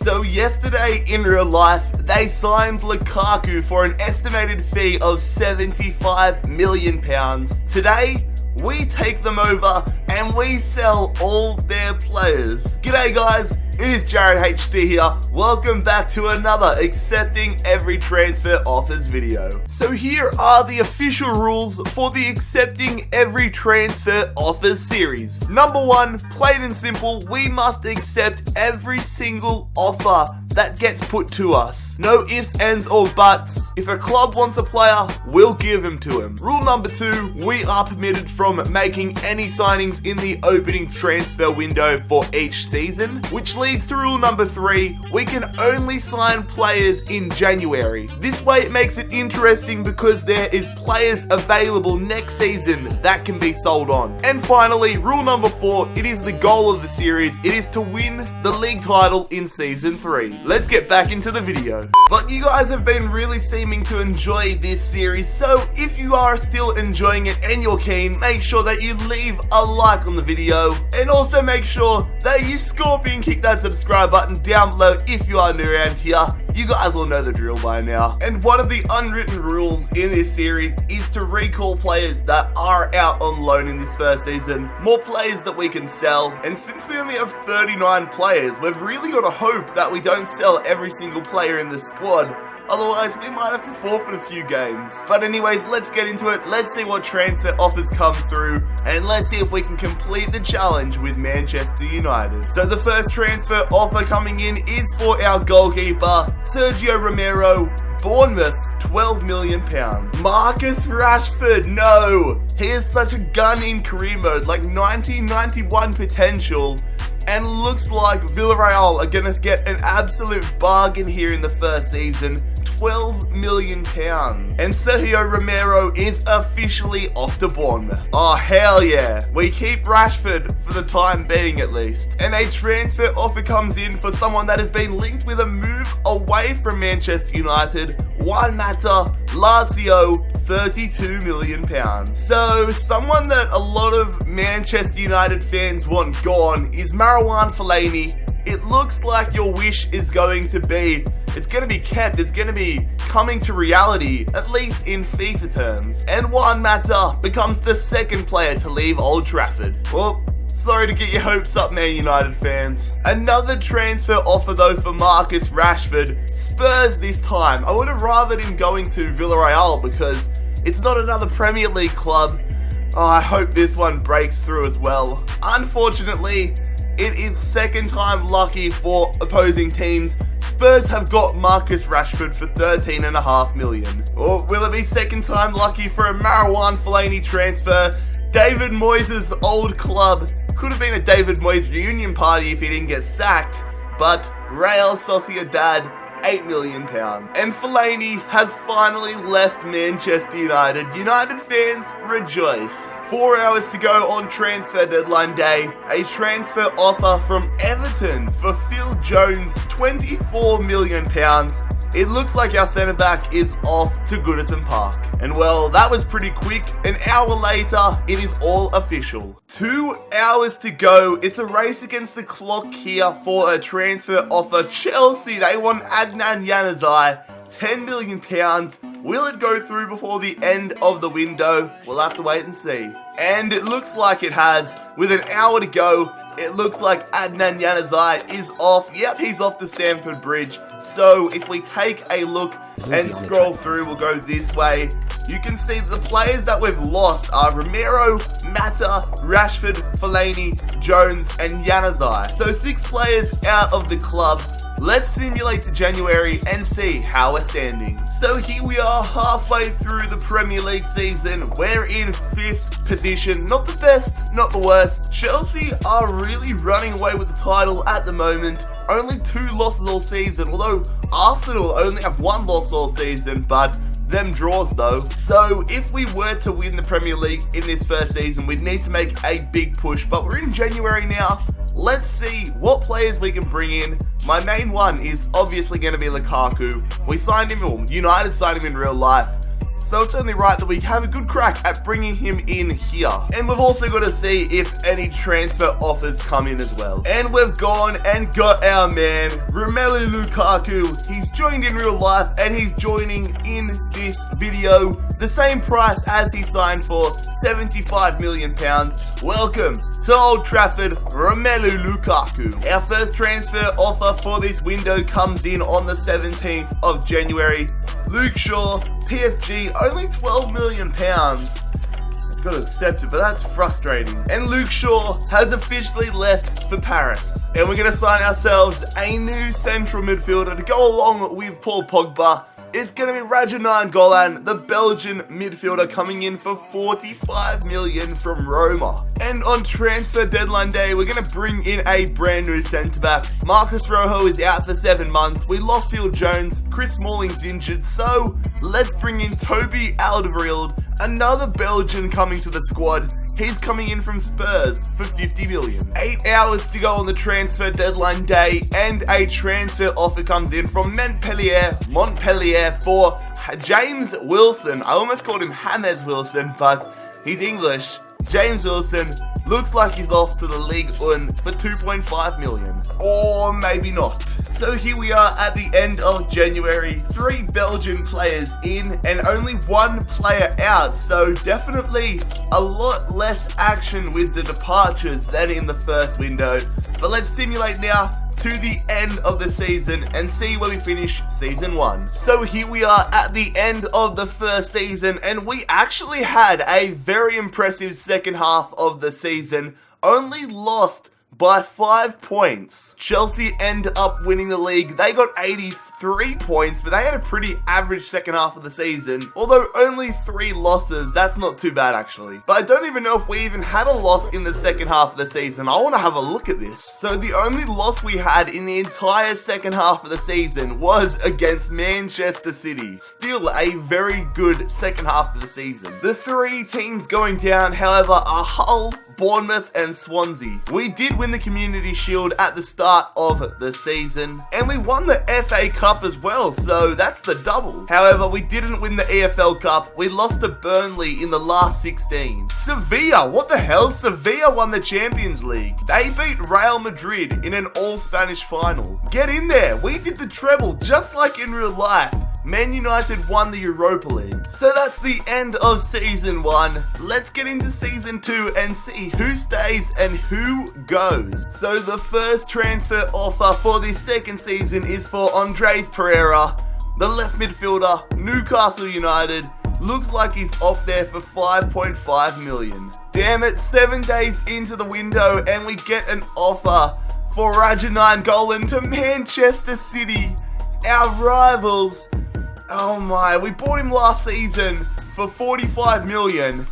So yesterday in real life, they signed Lukaku for an estimated fee of £75 million. Today, we take them over and we sell all their players. G'day guys, it is JarradHD here. Welcome back to another Accepting Every Transfer Offers video. So here are the official rules for the Accepting Every Transfer Offers series. Number 1, plain and simple, we must accept every single offer that gets put to us. No ifs, ands, or buts. If a club wants a player, we'll give him to him. Rule number 2, we are permitted from making any signings in the opening transfer window for each season, which leads to rule number 3, we can only sign players in January. This way it makes it interesting because there is players available next season that can be sold on. And finally, rule number 4, it is the goal of the series, it is to win the league title in season 3. Let's get back into the video. But you guys have been really seeming to enjoy this series, so if you are still enjoying it and you're keen, make sure that you leave a like on the video, and also make sure that you scorpion kick that subscribe button down below if you are new around here. You guys will know the drill by now. And one of the unwritten rules in this series is to recall players that are out on loan in this first season, more players that we can sell. And since we only have 39 players, we've really got to hope that we don't sell every single player in the squad. Otherwise, we might have to forfeit a few games. But anyways, let's get into it. Let's see what transfer offers come through, and let's see if we can complete the challenge with Manchester United. So the first transfer offer coming in is for our goalkeeper, Sergio Romero, Bournemouth, £12 million. Marcus Rashford, no! He is such a gun in career mode, like 91 potential. And looks like Villarreal are going to get an absolute bargain here in the first season. £12 million. And Sergio Romero is officially off to Bournemouth. Oh, hell yeah. We keep Rashford for the time being at least. And a transfer offer comes in for someone that has been linked with a move away from Manchester United. Juan Mata, Lazio, £32 million. So, someone that a lot of Manchester United fans want gone is Marouane Fellaini. It looks like your wish is going to be, it's going to be kept, it's going to be coming to reality, at least in FIFA terms. And Juan Mata becomes the second player to leave Old Trafford. Well, sorry to get your hopes up, Man United fans. Another transfer offer though for Marcus Rashford. Spurs this time. I would have rathered him going to Villarreal because it's not another Premier League club. Oh, I hope this one breaks through as well. Unfortunately, it is second time lucky for opposing teams. Spurs have got Marcus Rashford for £13.5 million. Or will it be second time lucky for a Marouane Fellaini transfer? David Moyes' old club. Could have been a David Moyes reunion party if he didn't get sacked. But Real Sociedad, £8 million. And Fellaini has finally left Manchester United. United fans, rejoice. 4 hours to go on transfer deadline day. A transfer offer from Everton for Phil Jones, £24 million. It looks like our centre back is off to Goodison Park. And well, that was pretty quick. An hour later, it is all official. 2 hours to go. It's a race against the clock here for a transfer offer. Chelsea, they want Adnan Januzaj, £10 million. Will it go through before the end of the window? We'll have to wait and see. And it looks like it has. With an hour to go, it looks like Adnan Januzaj is off. Yep, he's off to Stamford Bridge. So if we take a look and scroll through, we'll go this way. You can see the players that we've lost are Romero, Mata, Rashford, Fellaini, Jones, and Januzaj. So 6 players out of the club. Let's simulate to January and see how we're standing. So here we are halfway through the Premier League season. We're in 5th position. Not the best, not the worst. Chelsea are really running away with the title at the moment. Only 2 losses all season, although Arsenal only have 1 loss all season, but them draws though. So if we were to win the Premier League in this first season, we'd need to make a big push, but we're in January now. Let's see what players we can bring in. My main one is obviously going to be Lukaku. We signed him, or United signed him in real life. so it's only right that we have a good crack at bringing him in here. And we've also got to see if any transfer offers come in as well. And we've gone and got our man, Romelu Lukaku. He's joined in real life and he's joining in this video. The same price as he signed for, £75 million. Welcome to Old Trafford, Romelu Lukaku. Our first transfer offer for this window comes in on the 17th of January. Luke Shaw, PSG, only £12 million. I've got to accept it, but that's frustrating. And Luke Shaw has officially left for Paris. And we're going to sign ourselves a new central midfielder to go along with Paul Pogba. It's going to be Raja Nainggolan, the Belgian midfielder, coming in for £45 million from Roma. And on transfer deadline day, we're going to bring in a brand new centre-back. Marcus Rojo is out for 7 months. We lost Phil Jones. Chris Smalling's injured. So let's bring in Toby Alderweireld, another Belgian coming to the squad. He's coming in from Spurs for £50 million. 8 hours to go on the transfer deadline day, and a transfer offer comes in from Montpellier for James Wilson. I almost called him James Wilson, but he's English. James Wilson looks like he's off to the Ligue 1 for £2.5 million. Or maybe not. So here we are at the end of January. 3 Belgian players in and only 1 player out. So definitely a lot less action with the departures than in the first window. But let's simulate now to the end of the season and see where we finish season 1. So here we are at the end of the first season, and we actually had a very impressive second half of the season. Only lost by 5 points. Chelsea end up winning the league. They got 83 points, but they had a pretty average second half of the season. Although only 3 losses, that's not too bad actually. But I don't even know if we even had a loss in the second half of the season. I want to have a look at this. So the only loss we had in the entire second half of the season was against Manchester City. Still a very good second half of the season. The 3 teams going down, however, are Hull, Bournemouth and Swansea. We did win the Community Shield at the start of the season, and we won the FA Cup as well, so that's the double. However, we didn't win the EFL Cup. We lost to Burnley in the last 16. Sevilla, what the hell? Sevilla won the Champions League. They beat Real Madrid in an all-Spanish final. Get in there. We did the treble just like in real life. Man United won the Europa League. So that's the end of season 1. Let's get into season 2 and see who stays and who goes. So the first transfer offer for this second season is for Andres Pereira, the left midfielder, Newcastle United. Looks like he's off there for £5.5 million. Damn it, 7 days into the window and we get an offer for Raja Nainggolan to Manchester City, our rivals. Oh my, we bought him last season for £45 million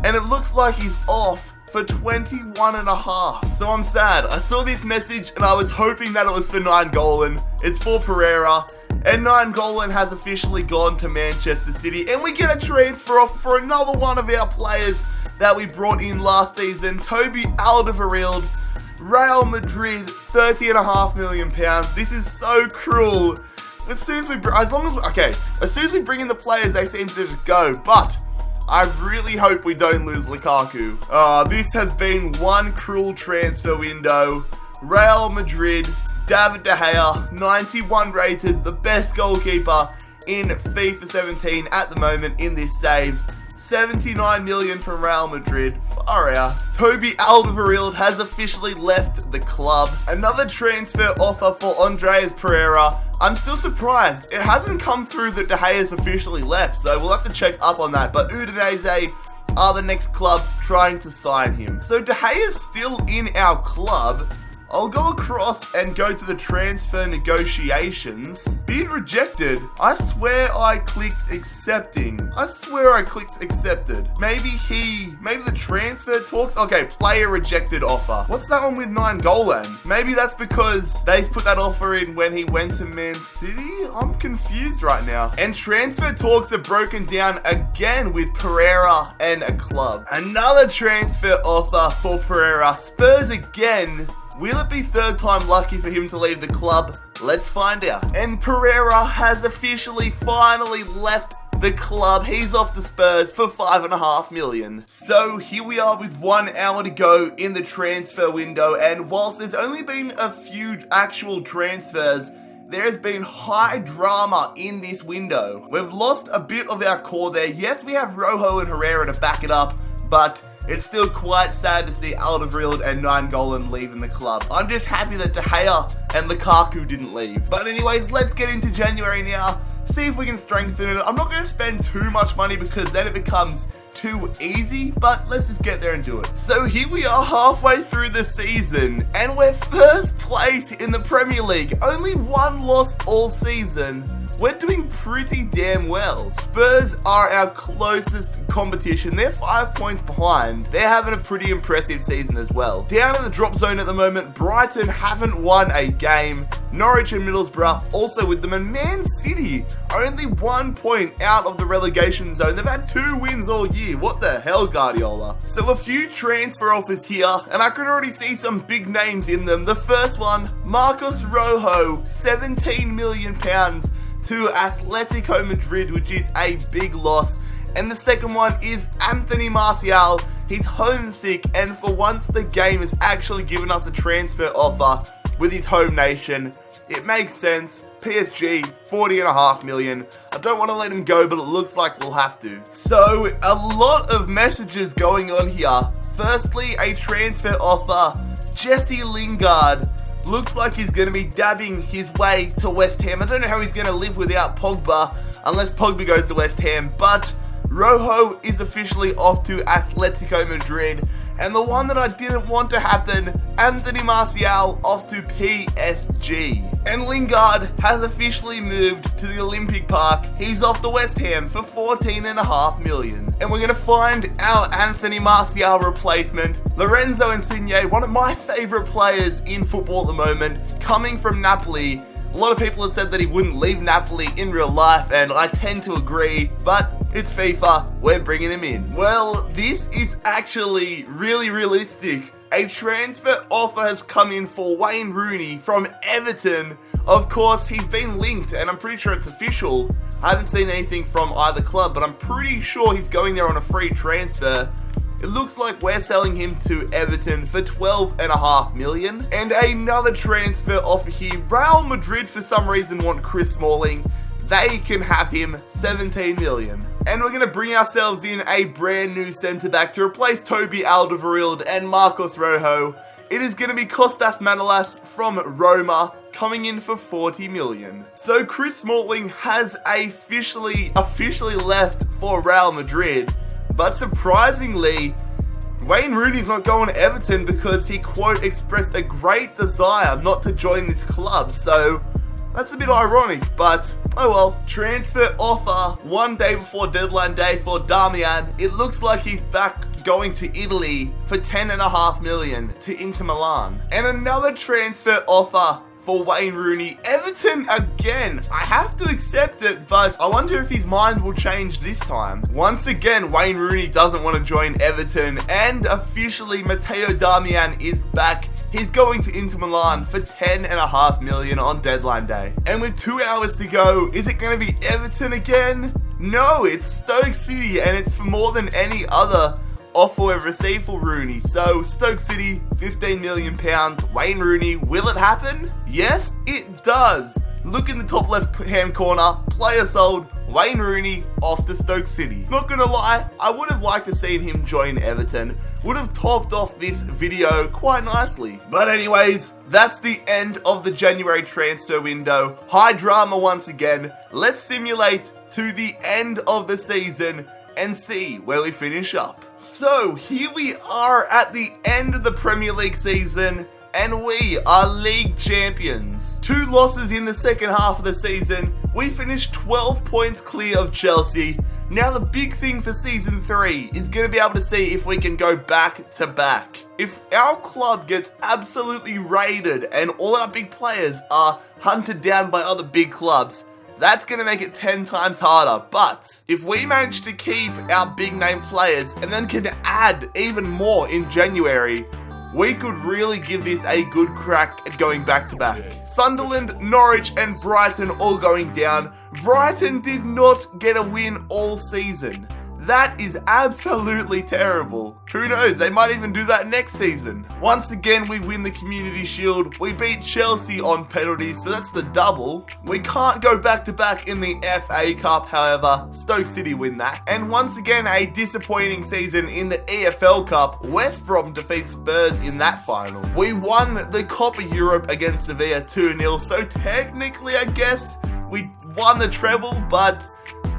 and it looks like he's off for 21.5. So I'm sad. I saw this message and I was hoping that it was for Nainggolan. It's for Pereira. And Nainggolan has officially gone to Manchester City. And we get a transfer offer for another one of our players that we brought in last season, Toby Alderweireld, Real Madrid, £30.5 million. This is so cruel. As soon as we bring in the players, they seem to just go. But I really hope we don't lose Lukaku. This has been one cruel transfer window. Real Madrid, David De Gea, 91 rated, the best goalkeeper in FIFA 17 at the moment in this save. 79 million from Real Madrid. Far out. Toby Alderweireld has officially left the club. Another transfer offer for Andres Pereira. I'm still surprised. It hasn't come through that De Gea's officially left, so we'll have to check up on that. But Udinese are the next club trying to sign him. So De Gea's still in our club. I'll go across and go to the transfer negotiations. Bid rejected. I swear I clicked accepting. I swear I clicked accepted. Maybe the transfer talks. Okay, player rejected offer. What's that one with Nainggolan? Maybe that's because they put that offer in when he went to Man City? I'm confused right now. And transfer talks are broken down again with Pereira and a club. Another transfer offer for Pereira. Spurs again. Will it be third time lucky for him to leave the club? Let's find out. And Pereira has officially finally left the club. He's off to Spurs for $5.5 million. So here we are with 1 hour to go in the transfer window, and whilst there's only been a few actual transfers, there's been high drama in this window. We've lost a bit of our core there. Yes, we have Rojo and Herrera to back it up, but it's still quite sad to see Alderweireld and Nainggolan leaving the club. I'm just happy that De Gea and Lukaku didn't leave. But anyways, let's get into January now. See if we can strengthen it. I'm not going to spend too much money because then it becomes too easy, but let's just get there and do it. So here we are halfway through the season, and we're first place in the Premier League. Only 1 loss all season. We're doing pretty damn well. Spurs are our closest competition. They're 5 points behind. They're having a pretty impressive season as well. Down in the drop zone at the moment, Brighton haven't won a game. Norwich and Middlesbrough also with them, and Man City only 1 point out of the relegation zone. They've had 2 wins all year. What the hell, Guardiola? So a few transfer offers here, and I can already see some big names in them. The first one, Marcos Rojo, £17 million to Atletico Madrid, which is a big loss. And the second one is Anthony Martial. He's homesick, and for once the game has actually given us a transfer offer with his home nation. It makes sense. PSG, $40.5 million. I don't want to let him go, but it looks like we'll have to. So, a lot of messages going on here. Firstly, a transfer offer. Jesse Lingard looks like he's going to be dabbing his way to West Ham. I don't know how he's going to live without Pogba, unless Pogba goes to West Ham, but Rojo is officially off to Atletico Madrid. And the one that I didn't want to happen, Anthony Martial off to PSG. And Lingard has officially moved to the Olympic Park. He's off to West Ham for $14.5 million. And we're going to find our Anthony Martial replacement, Lorenzo Insigne, one of my favourite players in football at the moment, coming from Napoli. A lot of people have said that he wouldn't leave Napoli in real life, and I tend to agree, but it's FIFA, we're bringing him in. Well, this is actually really realistic. A transfer offer has come in for Wayne Rooney from Everton. Of course, he's been linked, and I'm pretty sure it's official. I haven't seen anything from either club, but I'm pretty sure he's going there on a free transfer. It looks like we're selling him to Everton for $12.5 million. And another transfer offer here. Real Madrid, for some reason, want Chris Smalling. They can have him, $17 million. And we're going to bring ourselves in a brand new centre-back to replace Toby Alderweireld and Marcos Rojo. It is going to be Kostas Manolas from Roma, coming in for $40 million. So Chris Smalling has officially left for Real Madrid. But surprisingly, Wayne Rooney's not going to Everton because he, quote, expressed a great desire not to join this club. So that's a bit ironic, but oh well. Transfer offer 1 day before deadline day for Damian. It looks like he's back going to Italy for $10.5 million to Inter Milan. And another transfer offer for Wayne Rooney. Everton again. I have to accept it, but I wonder if his mind will change this time. Once again, Wayne Rooney doesn't want to join Everton, and officially Matteo Darmian is back. He's going to Inter Milan for $10.5 million on deadline day. And with 2 hours to go, is it going to be Everton again? No, it's Stoke City, and it's for more than any other offer we've received for Rooney. So Stoke City, £15 million. Wayne Rooney, will it happen? Yes, it does. Look in the top left hand corner, player sold, Wayne Rooney off to Stoke City. Not gonna lie, I would have liked to seen him join Everton. Would have topped off this video quite nicely. But anyways, that's the end of the January transfer window. High drama once again. Let's simulate to the end of the season and see where we finish up. So here we are at the end of the Premier League season, and we are league champions. 2 losses in the second half of the season. We finished 12 points clear of Chelsea. Now the big thing for season 3 is going to be able to see if we can go back to back. If our club gets absolutely raided and all our big players are hunted down by other big clubs, that's going to make it 10 times harder. But if we manage to keep our big name players and then can add even more in January, we could really give this a good crack at going back to back. Sunderland, Norwich and Brighton all going down. Brighton did not get a win all season. That is absolutely terrible. Who knows, they might even do that next season. Once again, we win the Community Shield. We beat Chelsea on penalties, so that's the double. We can't go back to back in the FA Cup, however. Stoke City win that. And once again, a disappointing season in the EFL Cup. West Brom defeats Spurs in that final. We won the Copa Europe against Sevilla 2-0, so technically, I guess, we won the treble, but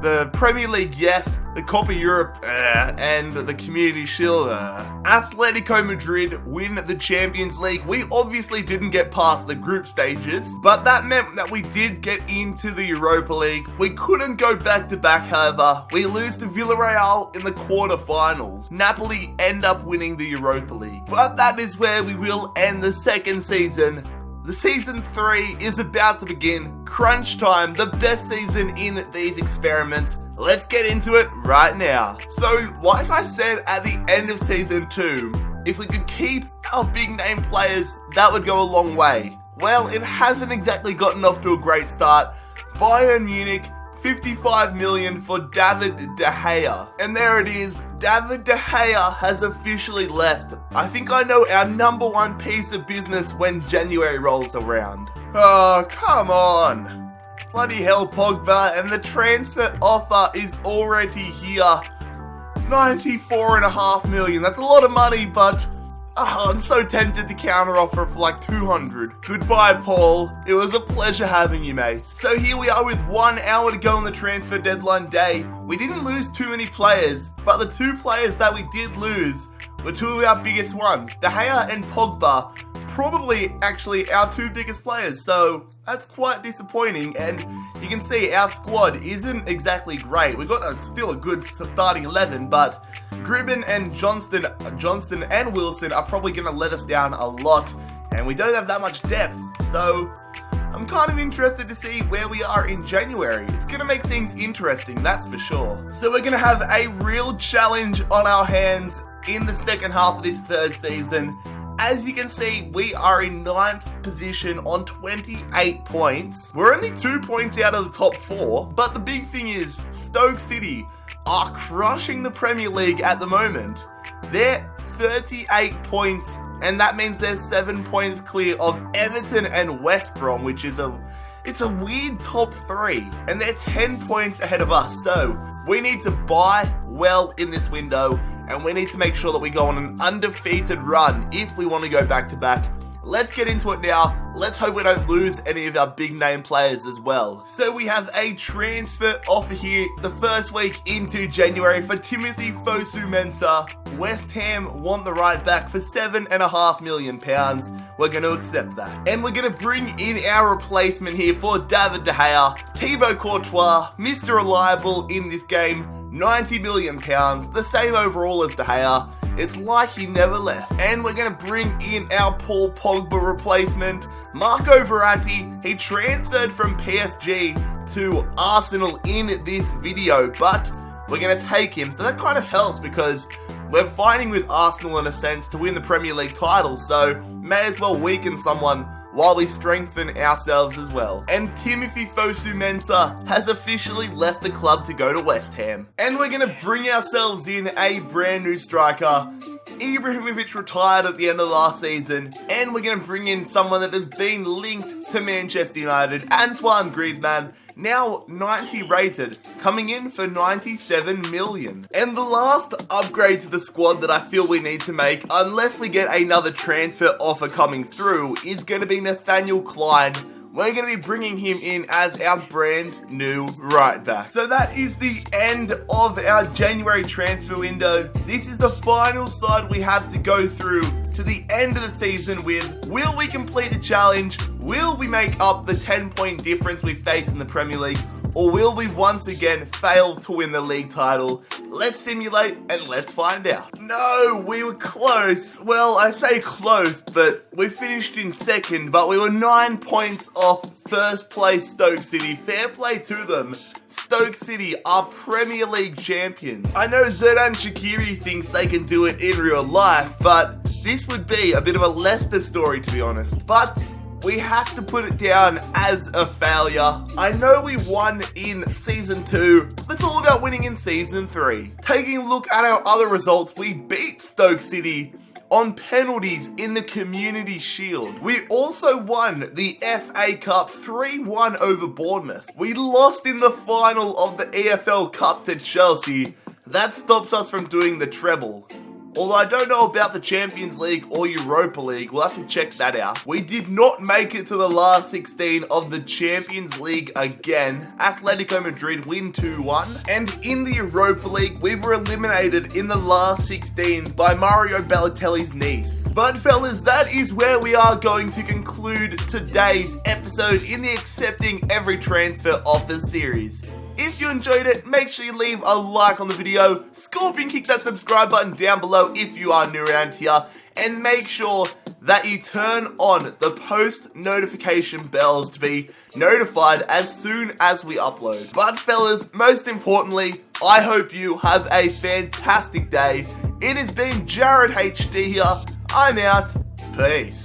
the Premier League, yes. The Copa Europe, and the Community Shield, Atletico Madrid win the Champions League. We obviously didn't get past the group stages, but that meant that we did get into the Europa League. We couldn't go back to back, however. We lose to Villarreal in the quarterfinals. Napoli end up winning the Europa League. But that is where we will end the second season. The season 3 is about to begin. Crunch time, the best season in these experiments. Let's get into it right now. So, like I said at the end of season 2, if we could keep our big name players, that would go a long way. Well, it hasn't exactly gotten off to a great start. Bayern Munich, 55 million for David De Gea. And there it is, David De Gea has officially left. I think I know our number one piece of business when January rolls around. Oh, come on. Bloody hell, Pogba, and the transfer offer is already here. 94.5 million, that's a lot of money, but I'm so tempted to counter offer for like 200. Goodbye, Paul. It was a pleasure having you, mate. So here we are with 1 hour to go on the transfer deadline day. We didn't lose too many players, but the 2 players that we did lose were 2 of our biggest ones. De Gea and Pogba, probably actually our 2 biggest players, so that's quite disappointing. And you can see our squad isn't exactly great. We've got still a good starting 11, but Gribben and Johnston and Wilson are probably going to let us down a lot, and we don't have that much depth, so I'm kind of interested to see where we are in January. It's going to make things interesting, that's for sure. So we're going to have a real challenge on our hands in the second half of this third season. As you can see, we are in 9th position on 28 points. We're only 2 points out of the top 4, but the big thing is Stoke City are crushing the Premier League at the moment. They're 38 points, and that means they're 7 points clear of Everton and West Brom, which is it's a weird top 3, and they're 10 points ahead of us. So we need to buy well in this window, and we need to make sure that we go on an undefeated run if we want to go back to back. Let's get into it now. Let's hope we don't lose any of our big name players as well. So we have a transfer offer here the first week into January for Timothy Fosu-Mensah. West Ham want the right back for £7.5 million. We're going to accept that. And we're going to bring in our replacement here for David De Gea. Thibaut Courtois, Mr. Reliable in this game, £90 million, the same overall as De Gea. It's like he never left. And we're going to bring in our Paul Pogba replacement, Marco Verratti. He transferred from PSG to Arsenal in this video, but we're going to take him. So that kind of helps because we're fighting with Arsenal in a sense to win the Premier League title, so may as well weaken someone while we strengthen ourselves as well. And Timothy Fosu-Mensah has officially left the club to go to West Ham. And we're going to bring ourselves in a brand new striker. Ibrahimovic retired at the end of last season, and we're going to bring in someone that has been linked to Manchester United, Antoine Griezmann, now 90 rated, coming in for 97 million. And the last upgrade to the squad that I feel we need to make, unless we get another transfer offer coming through, is going to be Nathaniel Klein. We're going to be bringing him in as our brand new right back. So that is the end of our January transfer window. This is the final side we have to go through to the end of the season with. Will we complete the challenge? Will we make up the 10-point difference we face in the Premier League? Or will we once again fail to win the league title? Let's simulate and let's find out. No, we were close. Well, I say close, but we finished in second, but we were 9 points off first place Stoke City. Fair play to them. Stoke City are Premier League champions. I know Xherdan Shaqiri thinks they can do it in real life, but this would be a bit of a Leicester story, to be honest. But we have to put it down as a failure. I know we won in Season 2, but it's all about winning in Season 3. Taking a look at our other results, we beat Stoke City on penalties in the Community Shield. We also won the FA Cup 3-1 over Bournemouth. We lost in the final of the EFL Cup to Chelsea. That stops us from doing the treble. Although I don't know about the Champions League or Europa League, we'll have to check that out. We did not make it to the last 16 of the Champions League again. Atletico Madrid win 2-1. And in the Europa League, we were eliminated in the last 16 by Mario Balotelli's niece. But fellas, that is where we are going to conclude today's episode in the Accepting Every Transfer Offer series. If you enjoyed it, make sure you leave a like on the video, scorpion kick that subscribe button down below if you are new around here, and make sure that you turn on the post notification bells to be notified as soon as we upload. But fellas, most importantly, I hope you have a fantastic day. It has been JarradHD here. I'm out. Peace.